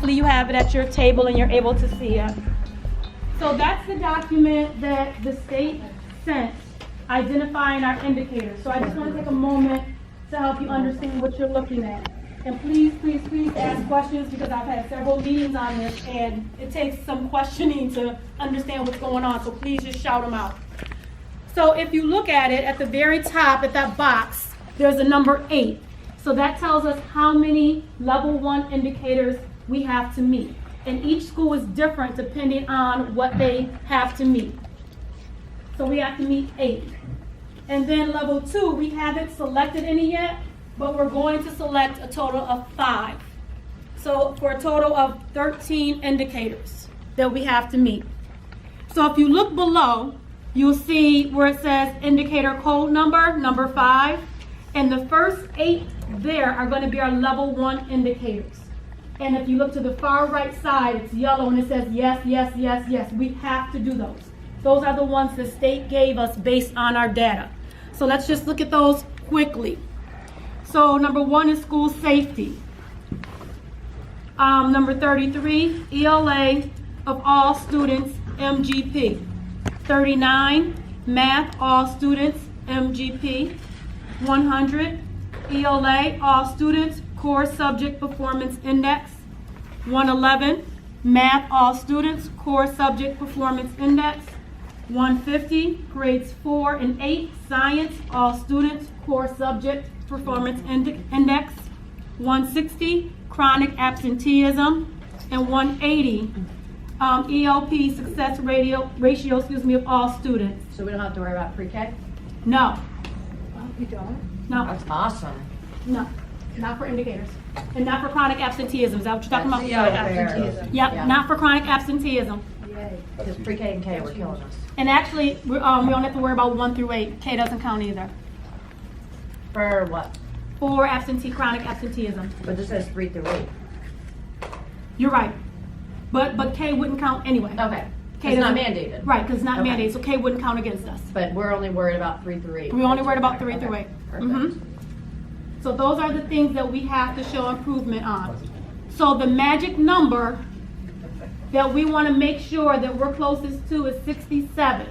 hopefully you have it at your table and you're able to see it. So that's the document that the state sent identifying our indicators. So I just want to take a moment to help you understand what you're looking at. And please, please, please ask questions because I've had several meetings on this and it takes some questioning to understand what's going on. So please just shout them out. So if you look at it at the very top, at that box, there's a number 8. So that tells us how many level 1 indicators we have to meet. And each school is different depending on what they have to meet. So we have to meet 8. And then level 2, we haven't selected any yet, but we're going to select a total of 5. So for a total of 13 indicators that we have to meet. So if you look below, you'll see where it says indicator code number 5. And the first 8 there are going to be our level 1 indicators. And if you look to the far right side, it's yellow and it says yes, yes, yes, yes. We have to do those. Those are the ones the state gave us based on our data. So let's just look at those quickly. So number 1 is school safety. Number 33, ELA of all students, MGP. 39, math, all students, MGP. 100, ELA, all students, core subject performance index. 111, math, all students, core subject performance index. 150, grades 4 and 8, science, all students, core subject performance index. 160, chronic absenteeism. And 180, ELP success ratio of all students. So we don't have to worry about pre-K? No. We don't? No. That's awesome. No, not for indicators. And not for chronic absenteeism. Is that what you're talking about? Absenteeism. Yep, not for chronic absenteeism. Yay. Because pre-K and K were killing us. And actually, we don't have to worry about 1 through 8. K doesn't count either. For what? For chronic absenteeism. But this says 3 through 8. You're right. But K wouldn't count anyway. Okay. K It's not doesn't- mandated. Right, because it's not Okay. mandated, so K wouldn't count against us. But we're only worried about 3 through 8. We only worried about 3 through Okay. 8. Perfect. Mhm. So those are the things that we have to show improvement on. So the magic number that we want to make sure that we're closest to is 67,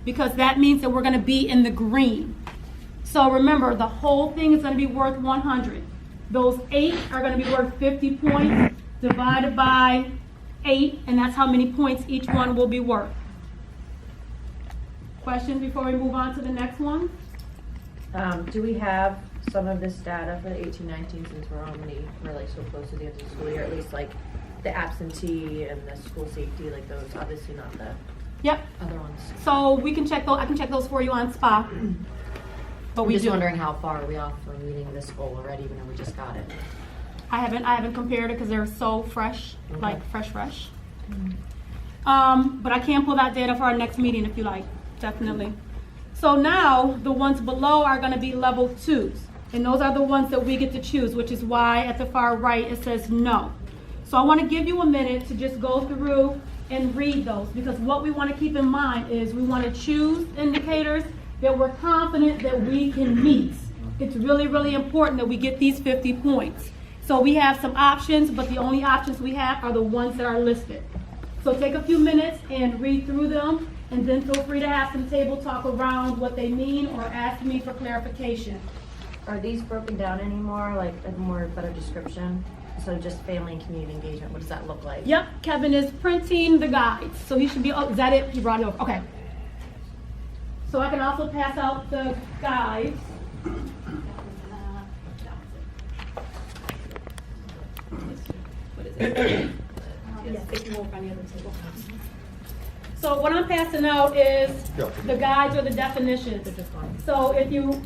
because that means that we're going to be in the green. So remember, the whole thing is going to be worth 100. Those 8 are going to be worth 50 points divided by 8, and that's how many points each one will be worth. Questions before we move on to the next one? Do we have some of this data for the 18-19 since we're like so close to the end of the school year? At least like the absentee and the school safety, like those, obviously not the Yep. other ones. So we can check those. I can check those for you on SPA. But I'm we just do. wondering how far are we off from meeting this goal already, even though we just got it. I haven't compared it because they're so fresh, Okay. like fresh. But I can pull that data for our next meeting if you like, definitely. So now the ones below are going to be level 2s, and those are the ones that we get to choose, which is why at the far right it says no. So I want to give you a minute to just go through and read those, because what we want to keep in mind is we want to choose indicators that we're confident that we can meet. It's really, really important that we get these 50 points. So we have some options, but the only options we have are the ones that are listed. So take a few minutes and read through them, and then feel free to have some table talk around what they mean or ask me for clarification. Are these broken down anymore, like a more better description? So just family and community engagement, what does that look like? Yep, Kevin is printing the guides, so he should be, oh, is that it? He brought it over, okay. So I can also pass out the guides. What is it? Yes, it can work on the other table. So what I'm passing out is the guides or the definitions. So if you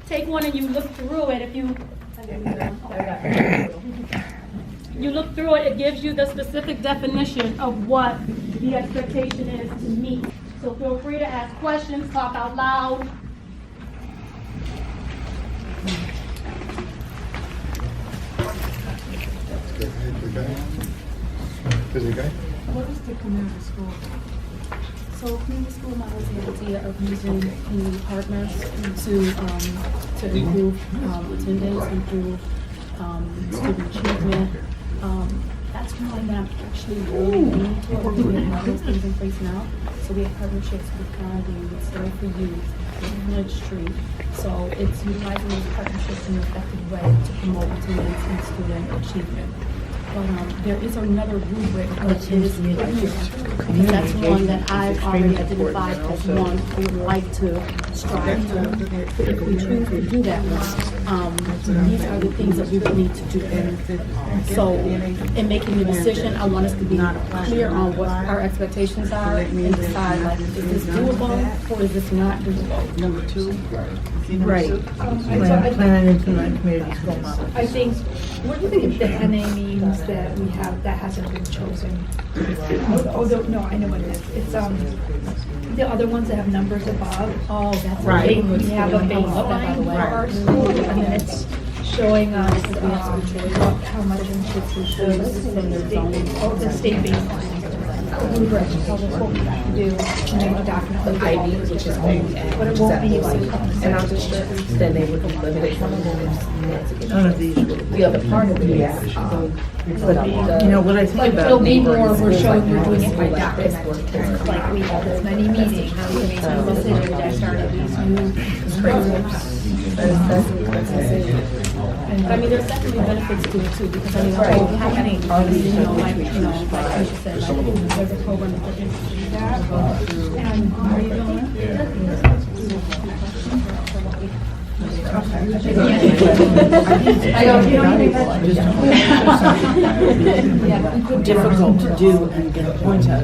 take one and you look through it, you look through it, it gives you the specific definition of what the expectation is to meet. So feel free to ask questions, talk out loud. Is it okay? What is the community school? So community school model is the idea of using community partners to improve attendance, improve student achievement, That's one that I'm actually really leaning toward. We have those things in place now. So we have partnerships with Gandhi, with Serve for Youth, with Village Street. So it's utilizing those partnerships in an effective way to promote attendance and student achievement. But there is another rubric which is because that's one that I've already identified as one we would like to strive to. If we choose to do that one, these are the things that we would need to do. So in making the decision, I want us to be clear on what our expectations are and decide, like, is this doable or is this not doable? Number 2. Right. Plan and implement community school model. I think, what do you think the NA means that we have, that hasn't been chosen? No, I know what it is. It's, the other ones that have numbers above. Oh, that's Right. right. We have a baseline for our school, and then it's showing us, how much in kids we should, the state baseline. Rubric, so that's what we have to do, and then we definitely. ID, which is only But it won't be like. and out districts, then they would eliminate some of them. None of these will. The other part of it is, But, you know, what I think Like, about. it'll be more, we're showing we're doing it by document. Like, we have this many meetings, we made some decisions, I started these new groups. I mean, there's definitely benefits to it too, because I mean, how many, like you said, like, there's a program that they're interested in. And are you doing Difficult to do and get a point out.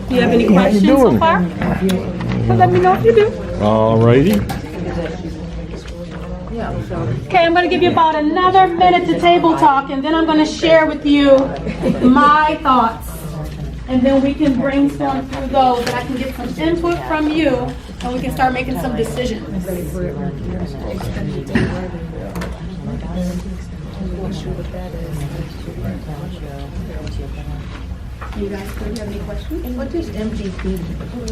Do you have any questions so far? Well, let me know if you do. Alrighty. Okay, I'm going to give you about another minute to table talk, and then I'm going to share with you my thoughts. And then we can brainstorm through those, and I can get some input from you, and we can start making some decisions. You guys, do you have any questions? What does MGP mean?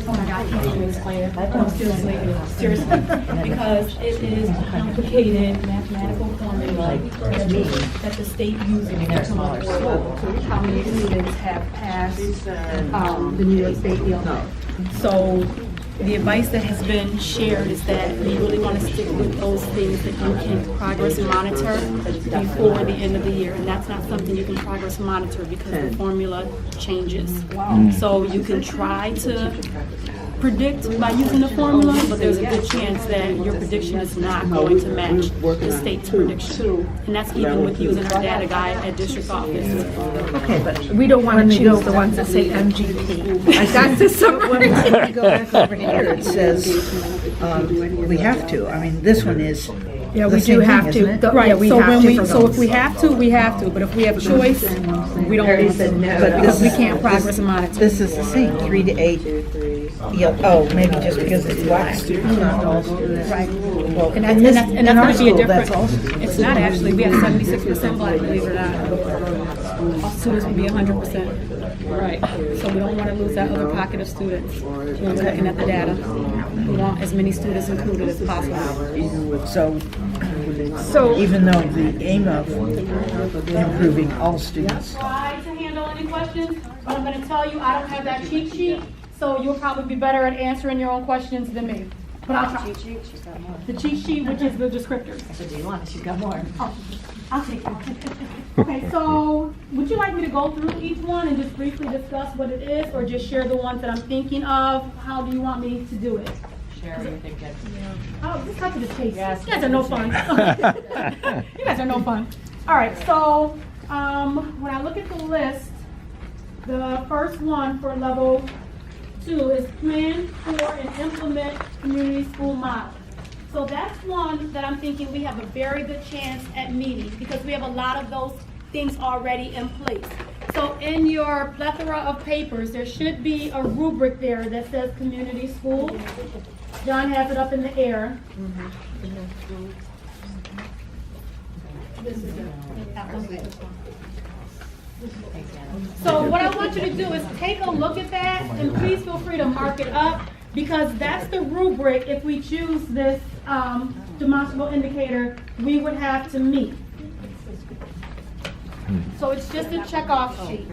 Oh my God, I can't even explain it. Seriously, because it is a complicated mathematical formula that the state uses to come up with how many students have passed the New York State ELA. So the advice that has been shared is that we really want to stick with those things that you can progress monitor before the end of the year. And that's not something you can progress monitor because the formula changes. So you can try to predict by using the formula, but there's a good chance that your prediction is not going to match the state's prediction. And that's even with using our data guide at district office. Okay, but We don't want to choose the ones that say MGP. I got this somewhere. When I go back over here, it says, we have to. I mean, this one is. Yeah, the we same do have thing, to. isn't it? Right, Yeah, we so have when to we, for so if those. we have to, we have to, but if we have choice, we don't want to. Because we can't progress and monitor. This is the same, 3 to 8. Yeah, oh, maybe just because it's black students, not all students. Right. Well, And in that's this, going in to our be a school, that's difference. all students. It's not actually, we have 76% black, believe it or not. All students will be 100%. Right. So we don't want to lose that other pocket of students. When we're looking at the data, we want as many students included as possible. So even though the aim of improving all students. Try to handle any questions, but I'm going to tell you, I don't have that cheat sheet, so you'll probably be better at answering your own questions than me. But I'll try. The cheat sheet, which is the descriptors. do you want? She's got more. Oh, I'll take it. Okay, so would you like me to go through each one and just briefly discuss what it is, or just share the ones that I'm thinking of? How do you want me to do it? Share everything. Oh, just cut to the chase. You guys are no fun. You guys are no fun. All right, so when I look at the list, the first one for level 2 is plan for and implement community school model. So that's one that I'm thinking we have a very good chance at meeting because we have a lot of those things already in place. So in your plethora of papers, there should be a rubric there that says community school. John has it up in the air. This is it. So what I want you to do is take a look at that and please feel free to mark it up because that's the rubric if we choose this demonstrable indicator we would have to meet. So it's just a checkoff sheet.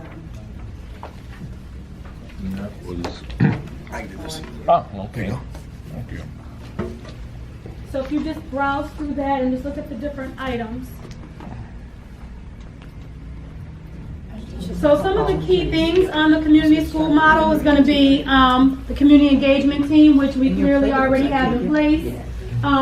And that was, I can do this. oh, okay. Thank you. So if you just browse through that and just look at the different items. So some of the key things on the community school model is going to be the community engagement team, which we clearly already have in place.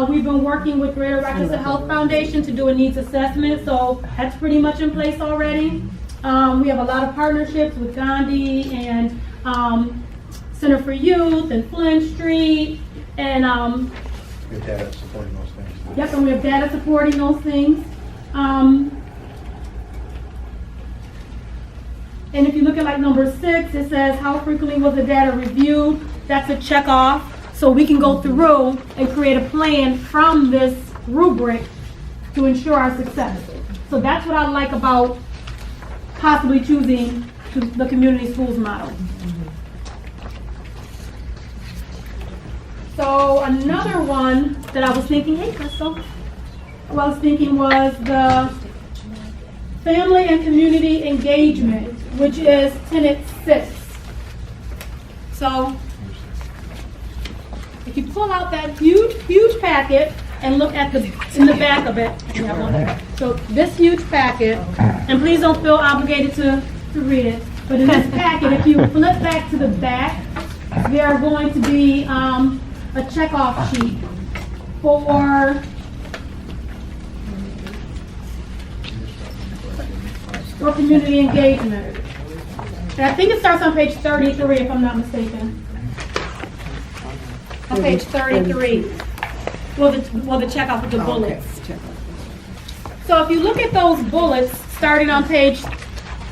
We've been working with Greater Rochester Health Foundation to do a needs assessment, so that's pretty much in place already. We have a lot of partnerships with Gandhi and Center for Youth and Flint Street, and Good data supporting those things. yep, and we have data supporting those things. And if you look at like number 6, it says how frequently was the data reviewed? That's a check off. So we can go through and create a plan from this rubric to ensure our success. So that's what I like about possibly choosing the community schools model. So another one that I was thinking, hey Crystal, what I was thinking was the family and community engagement, which is tenet 6. So if you pull out that huge packet and look at in the back of it, you have one there. So this huge packet, and please don't feel obligated to read it, but in this packet, if you flip back to the back, there are going to be a checkoff sheet for community engagement. And I think it starts on page 33, if I'm not mistaken. On page 33. Well, the checkoff with the bullets. So if you look at those bullets, starting on page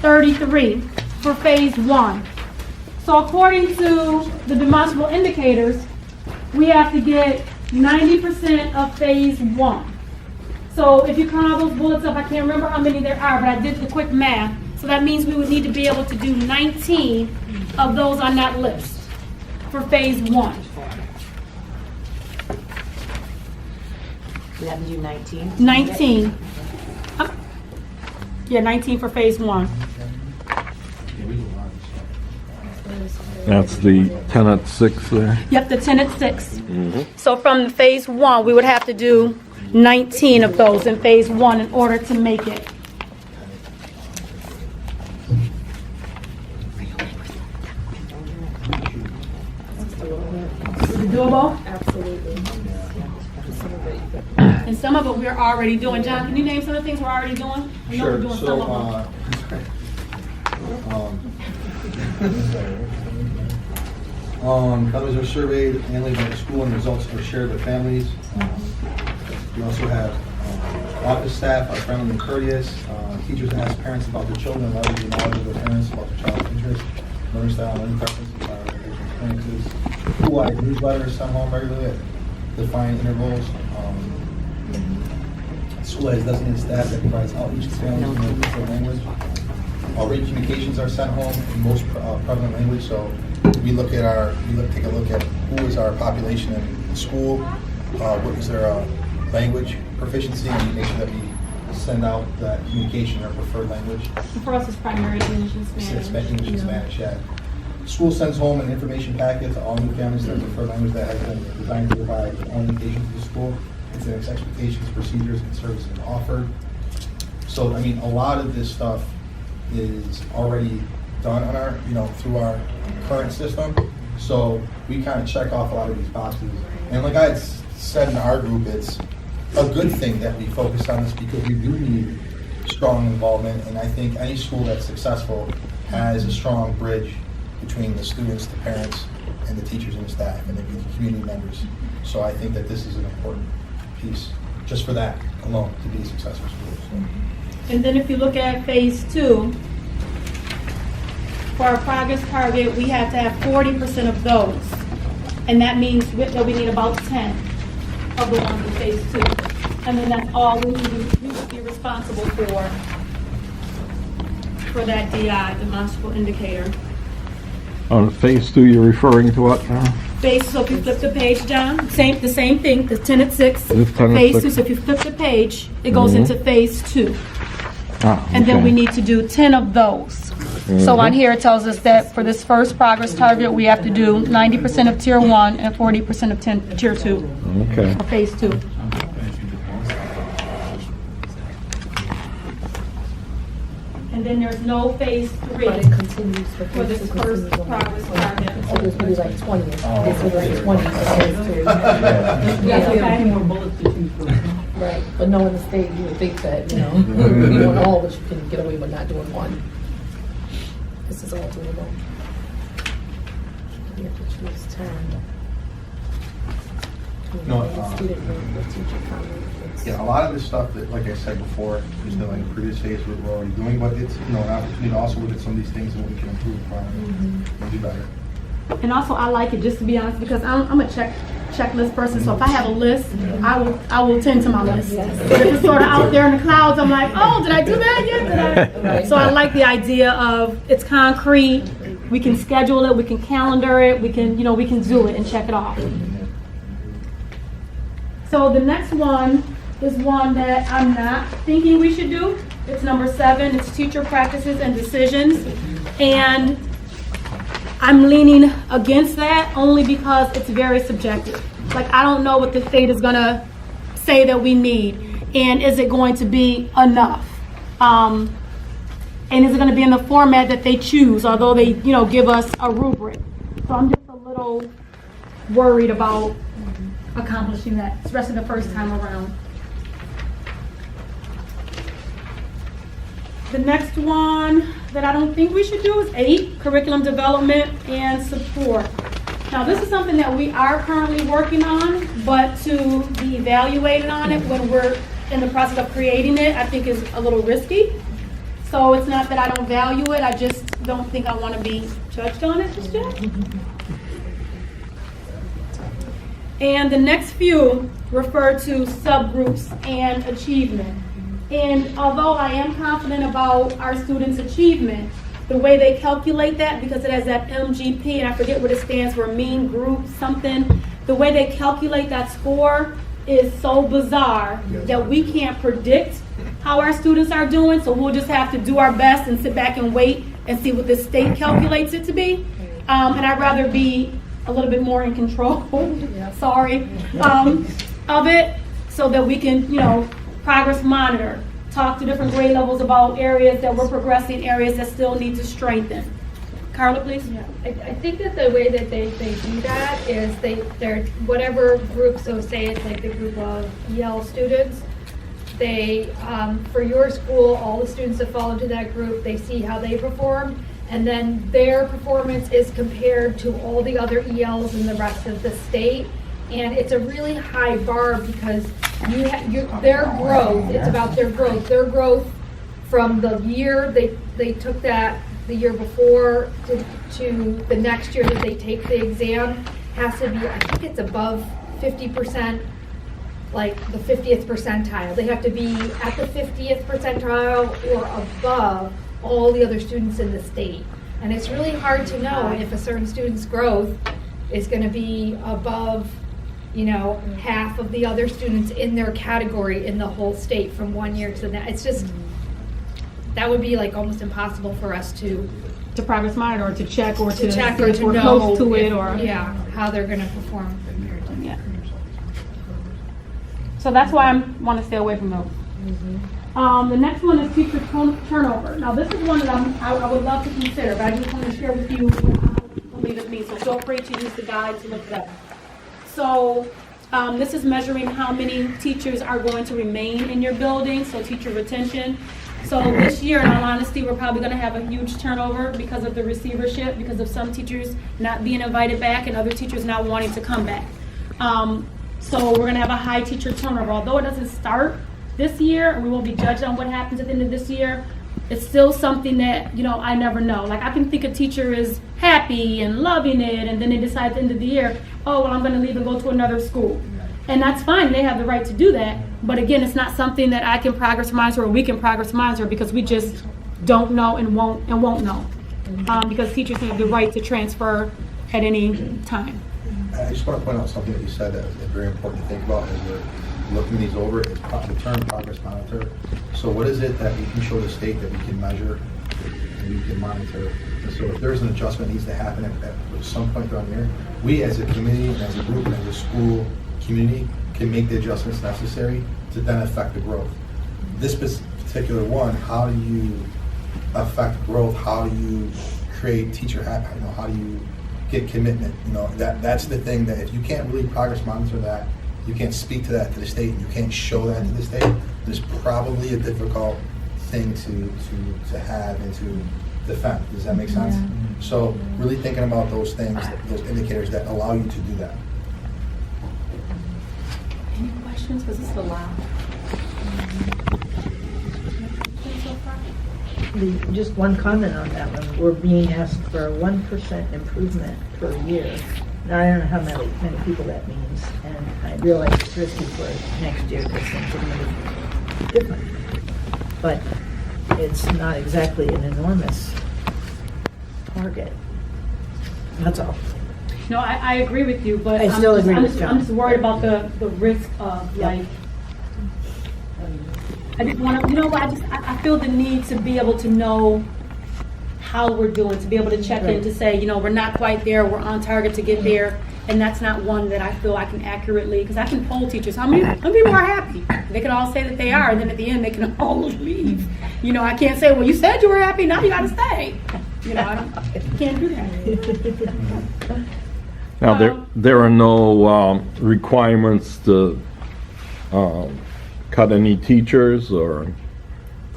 33 for phase 1. So according to the demonstrable indicators, we have to get 90% of phase 1. So if you count all those bullets up, I can't remember how many there are, but I did the quick math. So that means we would need to be able to do 19 of those on that list for phase 1. We have to do 19. 19. Yeah, 19 for phase 1. That's the tenet 6 there. Yep, the tenet 6. So from the phase 1, we would have to do 19 of those in phase 1 in order to make it. Is it doable? Absolutely. And some of it we're already doing. John, can you name some of the things we're already doing? I know we're doing some of them. Families are surveyed annually by the school and results are shared with families. We also have office staff are friendly and courteous. Teachers ask parents about their children and leverage the knowledge of their parents about their child's interests, learning style, learning preferences, experiences. School-wide newsletters sent home regularly at defined intervals. School has designated staff that provides outreach to families in their preferred language. Already communications are sent home in most prevalent language, so we take a look at who is our population in school, what is their language proficiency, and we make sure that we send out that communication in our preferred language. For us, it's primarily English and Spanish. English and Spanish, yeah. School sends home an information packet to all new families in their preferred language that has been designed to provide orientation to the school, its expectations, procedures, and services offered. So, I mean, a lot of this stuff is already done on our, through our current system. So we kind of check off a lot of these boxes. And like I had said in our group, it's a good thing that we focus on this because we do need strong involvement. And I think any school that's successful has a strong bridge between the students, the parents, and the teachers and the staff, and the community members. So I think that this is an important piece just for that alone to be a successful school. So. And then if you look at phase 2, for our progress target, we have to have 40% of those. And that means that we need about 10 of the ones in phase 2. And then that's all we would be responsible for that DI, demonstrable indicator. On phase 2, you're referring to what now? Phase, so if you flip the page down, the same thing, the tenet 6, This tenet phase 6. 2. So if you flip the page, it goes into phase 2. And then okay. we need to do 10 of those. So on here, it tells us that for this first progress target, we have to do 90% of tier 1 and 40% of tier 2, Okay. or phase 2. And then there's no phase 3 But it continues for this first progress target. So there's gonna be like 20, this will be 20 for phase 2. Yes, okay. Right, but knowing the state, you would think that, you know, you want all, but you can get away with not doing one. This is all doable. You have to choose 10. No, Student group, the teacher comment. Yeah, a lot of this stuff that, like I said before, is done in previous phase we're already doing, but it's, you know, an opportunity to also look at some of these things and what we can improve upon and do better. And also, I like it, just to be honest, because I'm a checklist person, so if I have a list, I will tend to my list. But if it's sort of out there in the clouds, I'm like, oh, did I do that yet? Did I? So I like the idea of it's concrete, we can schedule it, we can calendar it, we can do it and check it off. So the next one is one that I'm not thinking we should do. It's number 7, it's teacher practices and decisions. And I'm leaning against that only because it's very subjective. Like, I don't know what the state is gonna say that we need, and is it going to be enough? And is it gonna be in the format that they choose, although they, give us a rubric? So I'm just a little worried about accomplishing that, especially the first time around. The next one that I don't think we should do is 8, curriculum development and support. Now, this is something that we are currently working on, but to be evaluated on it when we're in the process of creating it, I think is a little risky. So it's not that I don't value it, I just don't think I want to be judged on it just yet. And the next few refer to subgroups and achievement. And although I am confident about our students' achievement, the way they calculate that, because it has that MGP, and I forget what it stands for, mean group something, the way they calculate that score is so bizarre that we can't predict how our students are doing, so we'll just have to do our best and sit back and wait and see what the state calculates it to be. And I'd rather be a little bit more in control, of it, so that we can, progress monitor, talk to different grade levels about areas that we're progressing, areas that still need to strengthen. Carla, please. Yeah, I think that the way that they do that is they're whatever group, so say it's like the group of EL students, they, for your school, all the students that fall into that group, they see how they perform, and then their performance is compared to all the other ELs in the rest of the state. And it's a really high bar because their growth, it's about their growth. Their growth from the year they took that the year before to the next year that they take the exam has to be, I think it's above 50%, like the 50th percentile. They have to be at the 50th percentile or above all the other students in the state. And it's really hard to know if a certain student's growth is going to be above half of the other students in their category in the whole state from one year to the next. It's just, that would be like almost impossible for us to progress monitor, or to check, or to check see or if to we're know close to it, or how they're going to perform compared to. Yeah. So that's why I want to stay away from those. The next one is teacher turnover. Now, this is one that I would love to consider, but I just want to share with you what I believe it means. So feel free to use the guide to look it up. So this is measuring how many teachers are going to remain in your building, so teacher retention. So this year, in all honesty, we're probably going to have a huge turnover because of the receivership, because of some teachers not being invited back and other teachers not wanting to come back. So we're going to have a high teacher turnover. Although it doesn't start this year, and we won't be judged on what happens at the end of this year, it's still something that, I never know. Like, I can think a teacher is happy and loving it, and then they decide at the end of the year, oh, well, I'm going to leave and go to another school. And that's fine. They have the right to do that. But again, it's not something that I can progress monitor or we can progress monitor, because we just don't know and won't know. Because teachers have the right to transfer at any time. I just want to point out something that you said that is very important to think about as we're looking these over, is the term progress monitor. So what is it that we can show the state that we can measure and we can monitor? And so if there's an adjustment that needs to happen at some point throughout the year, we as a committee and as a group and as a school community can make the adjustments necessary to then affect the growth. This particular one, how do you affect growth? How do you create teacher habit? You know, how do you get commitment? You know, that's the thing that if you can't really progress monitor that, you can't speak to that to the state, and you can't show that to the state, there's probably a difficult thing to have and to defend. Does that make sense? Yeah. So really thinking about those things, those indicators that allow you to do that. Any questions? Was this allowed? Just one comment on that one. We're being asked for a 1% improvement per year. Now, I don't know how many people that means, and I realize it's risky for next year because things are going to be different. But it's not exactly an enormous target. That's all. No, I agree with you, but I still agree with I'm John. just worried about the risk of like, I just want to, you know what, I feel the need to be able to know how we're doing, to be able to check in Right. to say, you know, we're not quite there, we're on target to get there, and that's not one that I feel I can accurately, because I can poll teachers, how many people are happy? They can all say that they are, and then at the end, they can all leave. You know, I can't say, well, you said you were happy, now you got to stay. You know, I can't do that. Now, there are no requirements to cut any teachers, or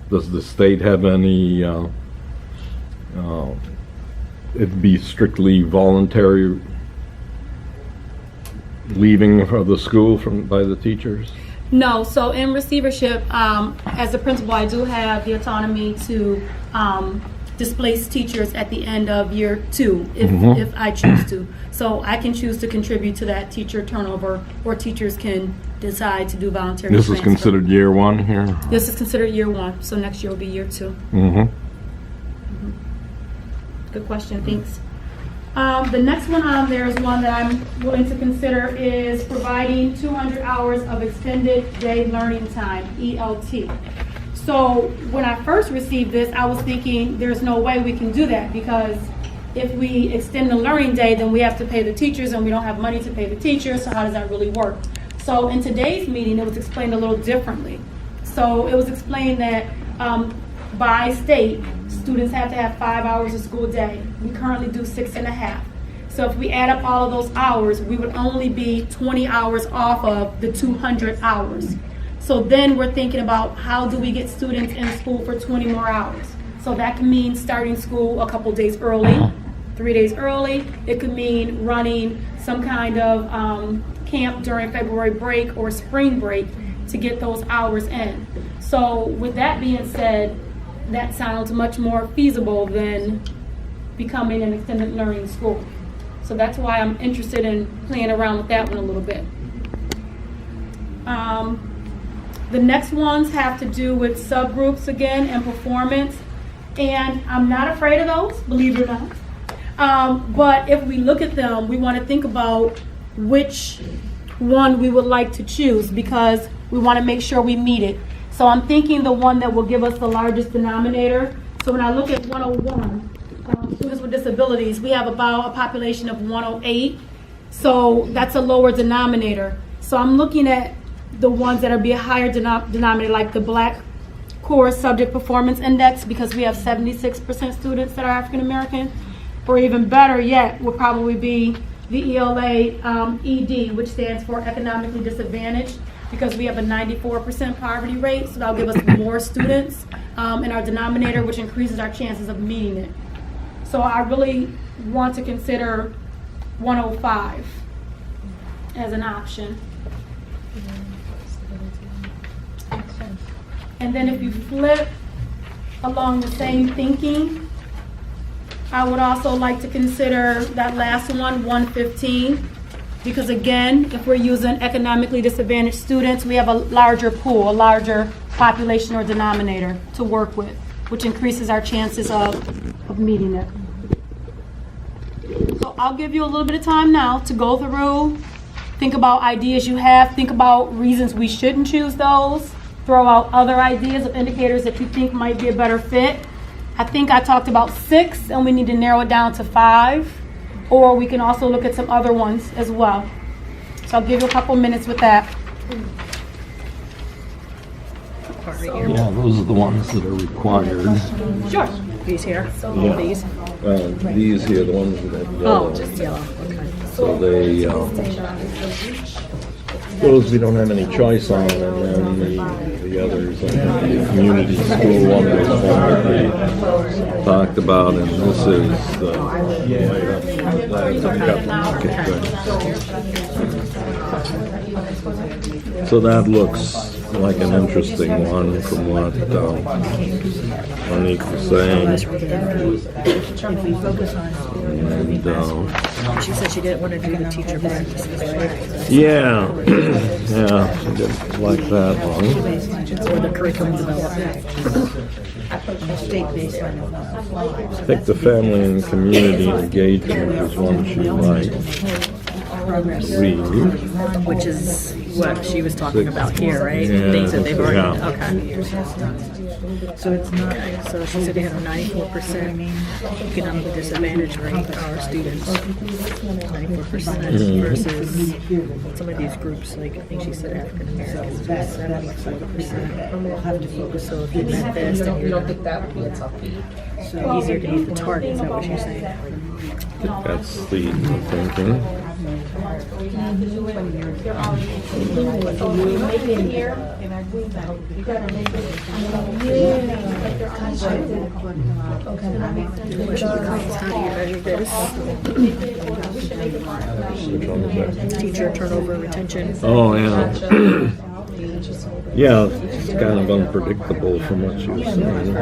does the state have any, it'd be strictly voluntary leaving of the school by the teachers? No, so in receivership, as a principal, I do have the autonomy to displace teachers at the end of year 2, if I choose to. So I can choose to contribute to that teacher turnover, or teachers can decide to do voluntary This is transfer. considered year 1 here? This is considered year 1, so next year will be year 2. Mm-hmm. Good question, thanks. The next one on there is one that I'm willing to consider, is providing 200 hours of extended day learning time, ELT. So when I first received this, I was thinking there's no way we can do that, because if we extend the learning day, then we have to pay the teachers, and we don't have money to pay the teachers, so how does that really work? So in today's meeting, it was explained a little differently. So it was explained that by state, students have to have 5 hours a school day. We currently do 6.5. So if we add up all of those hours, we would only be 20 hours off of the 200 hours. So then we're thinking about, how do we get students in school for 20 more hours? So that can mean starting school a couple days early, 3 days early. It could mean running some kind of camp during February break or spring break to get those hours in. So with that being said, that sounds much more feasible than becoming an extended learning school. So that's why I'm interested in playing around with that one a little bit. The next ones have to do with subgroups again and performance. And I'm not afraid of those, believe it or not. But if we look at them, we want to think about which one we would like to choose, because we want to make sure we meet it. So I'm thinking the one that will give us the largest denominator. So when I look at 101, students with disabilities, we have about a population of 108. So that's a lower denominator. So I'm looking at the ones that are be a higher denominator, like the Black Core Subject Performance Index, because we have 76% students that are African American. Or even better yet, would probably be the ELA ED, which stands for Economically Disadvantaged, because we have a 94% poverty rate, so that'll give us more students in our denominator, which increases our chances of meeting it. So I really want to consider 105 as an option. And then if you flip along the same thinking, I would also like to consider that last one, 115, because again, if we're using economically disadvantaged students, we have a larger pool, a larger population or denominator to work with, which increases our chances of meeting it. So I'll give you a little bit of time now to go through, Think about ideas you have. Think about reasons we shouldn't choose those. Throw out other ideas of indicators that you think might be a better fit. I think I talked about 6, and we need to narrow it down to 5. Or we can also look at some other ones as well. So I'll give you a couple minutes with that. Yeah, those are the ones that are required. Sure. These here, Yeah. these. These here, the ones that have yellow. Oh, just yellow, okay. So they, those we don't have any choice on, and then the others, the community school one was one that we talked about, and this is the so that looks like an interesting one from what Moniek was saying. If we focus on And, She said she didn't want to do the teacher practices, right? yeah, yeah, I didn't like that one. Or the curriculum development. state baseline of I think the family and community engagement was one she liked. progress. Read. Which is what she was talking about here, right? Yeah, Things that they've already, yeah. okay. So it's not. So she said they have a 94% economic disadvantage rate for our students. 94% versus some of these groups, like I think she said African Americans, That's 74%. we'll have to focus So if you met this, then You don't you're think that would be a tough beat? easier to meet the target, is that what you're saying? That's the thinking. How do you measure this? Which one is that? Teacher turnover, retention. Oh, yeah. Yeah, it's kind of unpredictable from what she was saying.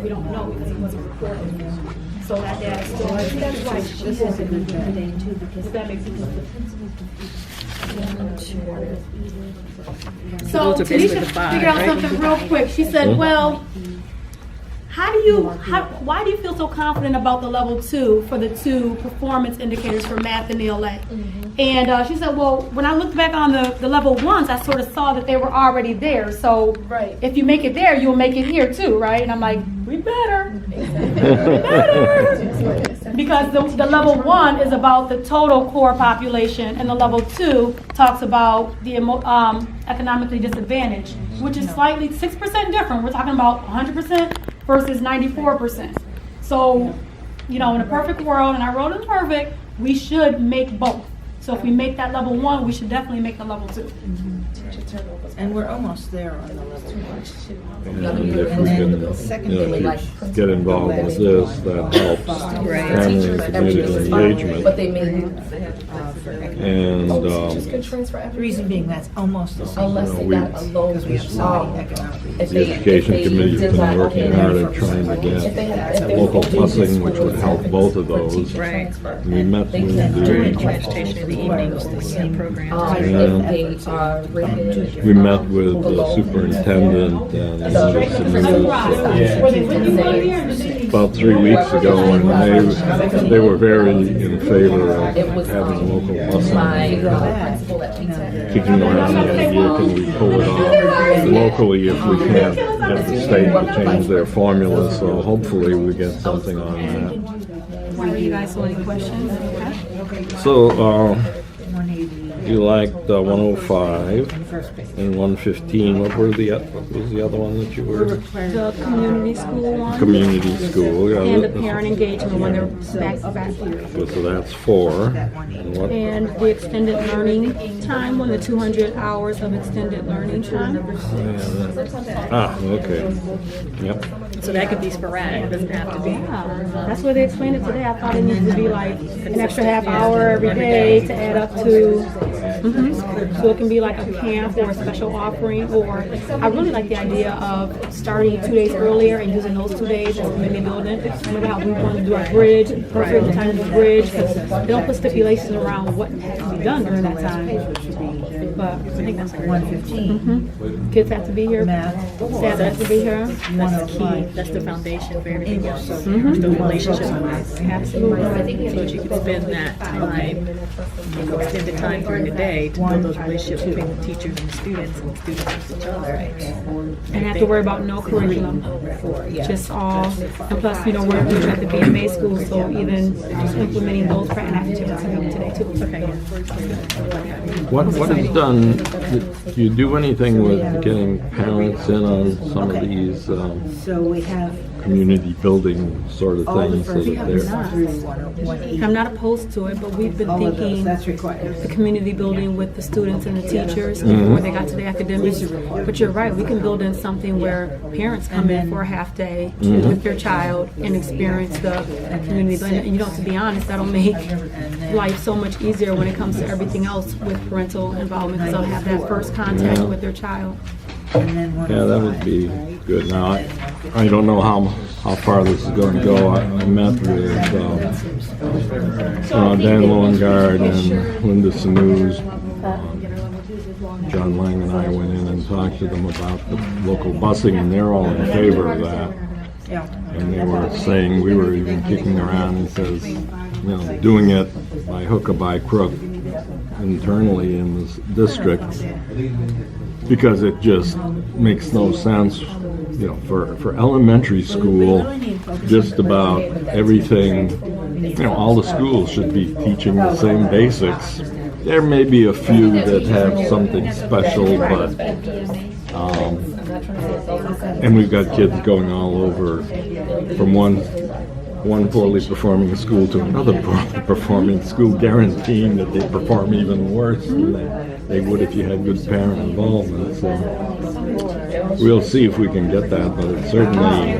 We don't know because it wasn't reported. So that data still. That's why this is a good thing too, because That makes sense. Those So are basically Tanisha the 5, figured out right? something real quick. She said, well, why do you feel so confident about the level 2 for the 2 performance indicators for math and ELA? And she said, well, when I looked back on the level 1s, I sort of saw that they were already there. So if you make it there, you'll make it here too, right? And I'm like, we better. Because the level 1 is about the total core population, and the level 2 talks about the economically disadvantaged, which is slightly 6% different. We're talking about 100% versus 94%. So, in a perfect world, and our world is perfect, we should make both. So if we make that level 1, we should definitely make the level 2. and we're almost there on the level 1. And if we can, if you get involved with this, that helps family and community engagement. But they may, And, just good transfer The everything. reason being that's almost the same. Unless they got a low, Because we have so many economically. if the they- education if they committee's did been that, working okay, hard then at trying to if they had- if get they local were doing busing, which would schools help both of for those. teacher Right. transfer, We met they with can do During it. transportation in the evenings, the same programs. If they are rated. We met with the superintendent and about 3 weeks ago, and they were very in favor of It was having local my busing. principal at Pizza. Kicking around the idea, can we pull it off locally if we can't get the state to change their formula, so hopefully we get something on that. Are you guys have any questions? Okay. So, 180 you liked 105 first page. and 115, what was the other one that you were? The community school one. Community school, yeah. And the parent engagement when they're back here. So that's 4. And what, And the extended learning time, when the 200 hours of extended learning time. okay. Yep. So that could be sporadic, it doesn't have to be. Yeah, that's where they explained it today. I thought it needed to be like an extra half hour every day to add up to So it can be like a camp or a special offering, or I really like the idea of starting 2 days earlier and using those 2 days as community building. Remember how we want to do our bridge, perfect time to do bridge, because they don't put stipulations around what has to be done during that time. But I think that's like 1:15. kids have to be here, Math. staff has to be here. That's the key. That's the foundation for everything else. The relationship-wise. Absolutely. So that you can spend that time, spend the time during the day to build those relationships between the teachers and the students with each other. And have to worry about no curriculum, just all, and plus, you know, we're at the BMA school, so even just implementing those practices today too. What is done, do you do anything with getting parents in on some of these So we have community building sort of all the things so first that they're... through 180. I'm not opposed to it, but we've been All of those, thinking that's required. the community building with the students and the teachers before they got to the academics. But you're right, we can build in something where parents come in for a half day with their child and experience the community building. And you know, to be honest, that'll make life so much easier when it comes to everything else with parental involvement, because they'll have that first contact with their child. And then Yeah, that would be good. Now, I don't know how far this is going to go. I met with Dan Loengard and Linda Sanuz. John Lang and I went in and talked to them about the local busing, and they're all in favor of that. Yeah. And they were saying, we were even kicking around and says, you know, doing it by hook or by crook internally in this district, because it just makes no sense, you know, for elementary school, just about everything, you know, all the schools should be teaching the same basics. There may be a few that have something special, but, and we've got kids going all over from one poorly performing school to another poorly performing school, guaranteeing that they perform even worse than they would if you had good parent involvement. So we'll see if we can get that, but it's certainly,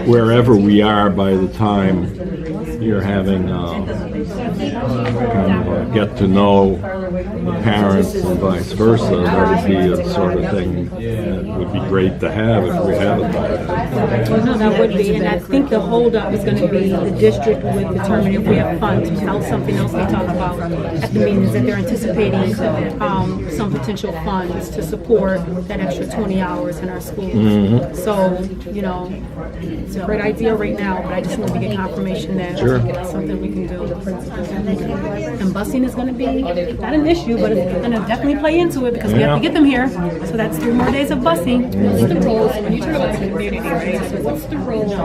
wherever we are by the time you're having kind of a get to know the parents and vice versa, that would be a sort of thing that would be great to have if we have it by then. No, that would be, and I think the holdup is going to be the district would determine if we have funds. That was something else they talked about at the meeting, is that they're anticipating some potential funds to support that extra 20 hours in our schools. So, you know, it's a great idea right now, but I just need to get confirmation that it's something we can do. And busing is going to be not an issue, but it's going to definitely play into it because we have to get them here. So that's 3 more days of busing. What's the role, when you talk about the community, right, so what's the role of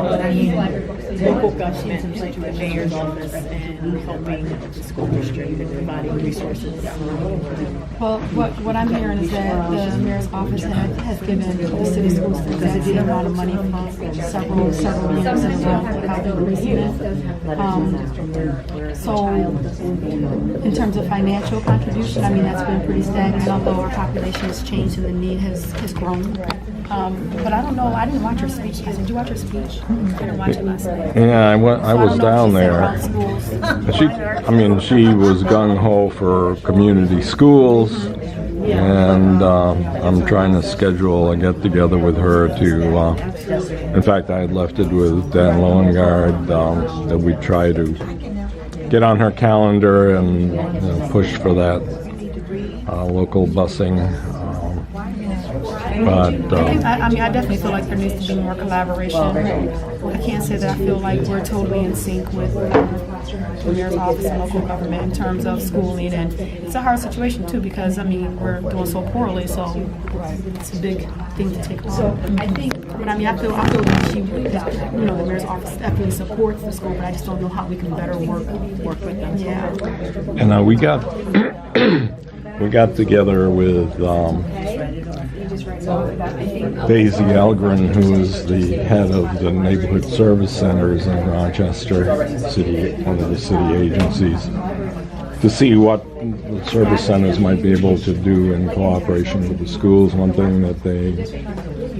local government, like the mayor's office, and helping the school district and providing resources? Well, what I'm hearing is that the mayor's office has given the city schools the exact same amount of money for several years in a row without increasing it. So in terms of financial contribution, I mean, that's been pretty stagnant, although our population has changed and the need has grown. But I don't know, I didn't watch her speech. Did you watch her speech? I didn't watch it last night. Yeah, I was down there. She She was gung-ho for community schools, and I'm trying to schedule a get-together with her to, in fact, I had left it with Dan Loengard, that we try to get on her calendar and push for that local busing. But I mean, I definitely feel like there needs to be more collaboration. I can't say that I feel like we're totally in sync with the mayor's office and local government in terms of schooling, and it's a hard situation too because I mean we're doing so poorly, so it's a big thing to take on. But I mean, I feel like she, you know, the mayor's office definitely supports the school, but I just don't know how we can better work with them. Yeah. and we got we got together with Daisy Algren, who is the head of the neighborhood service centers in Rochester City, one of the city agencies, to see what the service centers might be able to do in cooperation with the schools. One thing that they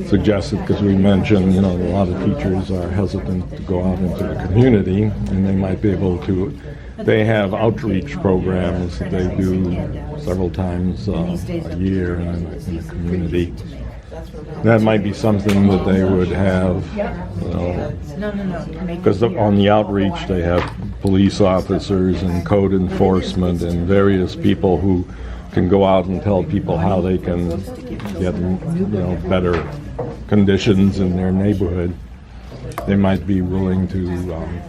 suggested, because we mentioned, a lot of teachers are hesitant to go out into the community, and they might be able to, they have outreach programs that they do several times a year in the community. That might be something that they would have, because on the outreach, they have police officers and code enforcement and various people who can go out and tell people how they can get, better conditions in their neighborhood. They might be willing to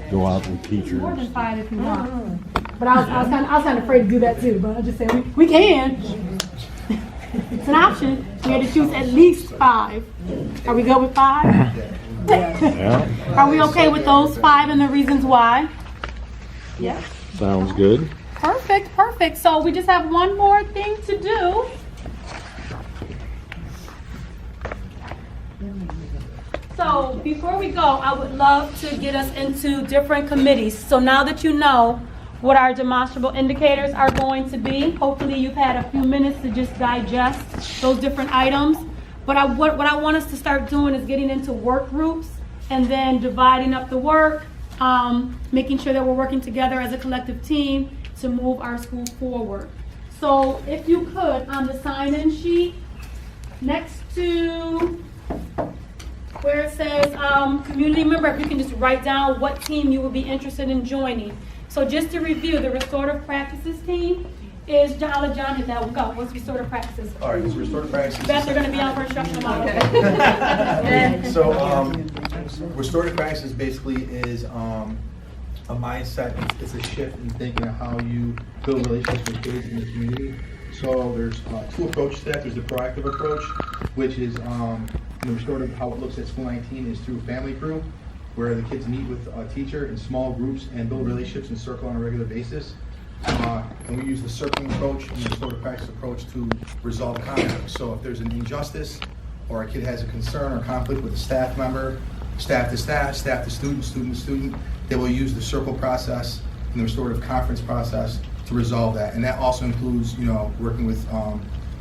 go out with teachers. More than 5 if you want. But I was kind of afraid to do that too, but I just said, we can. It's an option. We had to choose at least 5. Are we good with 5? Yeah. Are we okay with those 5 and the reasons why? Yeah. Sounds good. Perfect, perfect. So we just have one more thing to do. So before we go, I would love to get us into different committees. So now that you know what our demonstrable indicators are going to be, hopefully you've had a few minutes to just digest those different items. But what I want us to start doing is getting into work groups and then dividing up the work, making sure that we're working together as a collective team to move our school forward. So if you could, on the sign-in sheet, next to where it says community member, if you can just write down what team you would be interested in joining. So just to review, the restorative practices team is, I'll let John hit that one. Go. What's restorative practices? All right, so restorative practices. Beth, they're going to be on for instructional model. So, restorative practices basically is a mindset. It's a shift in thinking of how you build relationships with kids in the community. So there's 2 approaches to that. There's the proactive approach, which is restorative. How it looks at School 19 is through family group, where the kids meet with a teacher in small groups and build relationships and circle on a regular basis. And we use the circling approach and the restorative practice approach to resolve conflict. So if there's an injustice or a kid has a concern or conflict with a staff member, staff to staff, staff to student, student to student, they will use the circle process and the restorative conference process to resolve that. And that also includes, working with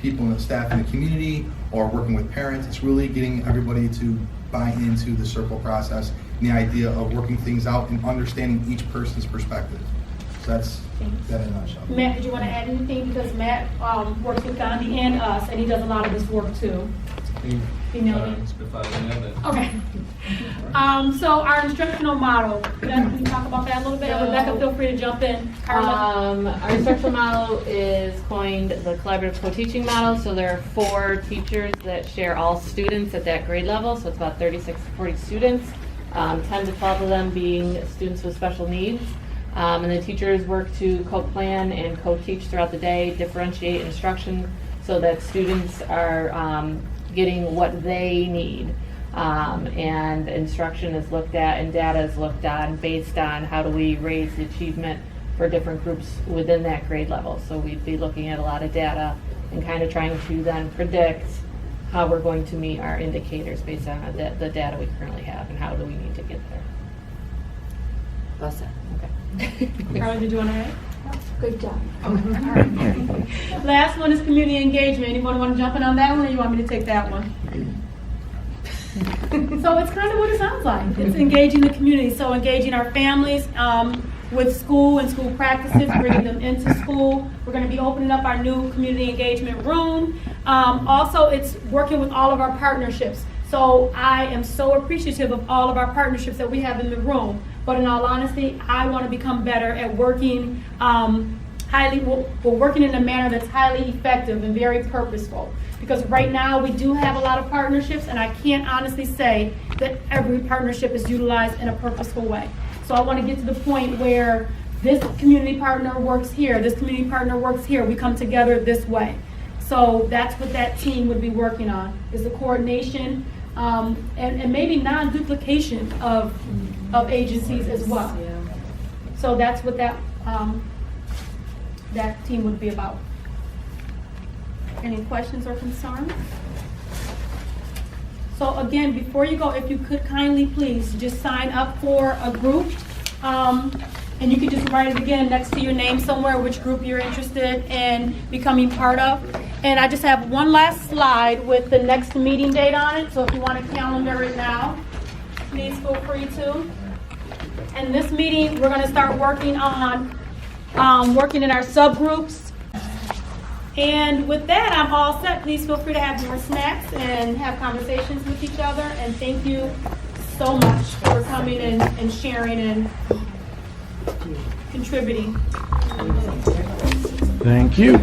people in the staff in the community or working with parents. It's really getting everybody to buy into the circle process and the idea of working things out and understanding each person's perspective. So that's that in a nutshell. Matt, did you want to add anything? Because Matt works with Gandhi and us, and he does a lot of this work too. Okay. So our instructional model, can you talk about that a little bit? Rebecca, feel free to jump in. Carla? Our instructional model is coined the collaborative co-teaching model. So there are 4 teachers that share all students at that grade level. So it's about 36 to 40 students, 10 to 12 of them being students with special needs. And the teachers work to co-plan and co-teach throughout the day, differentiate instruction so that students are getting what they need. And instruction is looked at and data is looked on based on how do we raise the achievement for different groups within that grade level. So we'd be looking at a lot of data and kind of trying to then predict how we're going to meet our indicators based on the data we currently have and how do we need to get there. That's it. Okay. Carla, did you want to add? Good job. Last one is community engagement. Anyone want to jump in on that one, or you want me to take that one? So it's kind of what it sounds like. It's engaging the community. So engaging our families with school and school practices, bringing them into school. We're going to be opening up our new community engagement room. Also, it's working with all of our partnerships. So I am so appreciative of all of our partnerships that we have in the room. But in all honesty, I want to become better at working working in a manner that's highly effective and very purposeful. Because right now we do have a lot of partnerships, and I can't honestly say that every partnership is utilized in a purposeful way. So I want to get to the point where this community partner works here, this community partner works here, we come together this way. So that's what that team would be working on, is the coordination and maybe non-duplication of agencies as well. So that's what that team would be about. Any questions or concerns? So again, before you go, if you could kindly please just sign up for a group. And you can just write it again next to your name somewhere, which group you're interested in becoming part of. And I just have one last slide with the next meeting date on it, so if you want to calendar it now, please feel free to. And this meeting, we're going to start working on working in our subgroups. And with that, I'm all set. Please feel free to have more snacks and have conversations with each other. And thank you so much for coming and sharing and contributing. Thank you.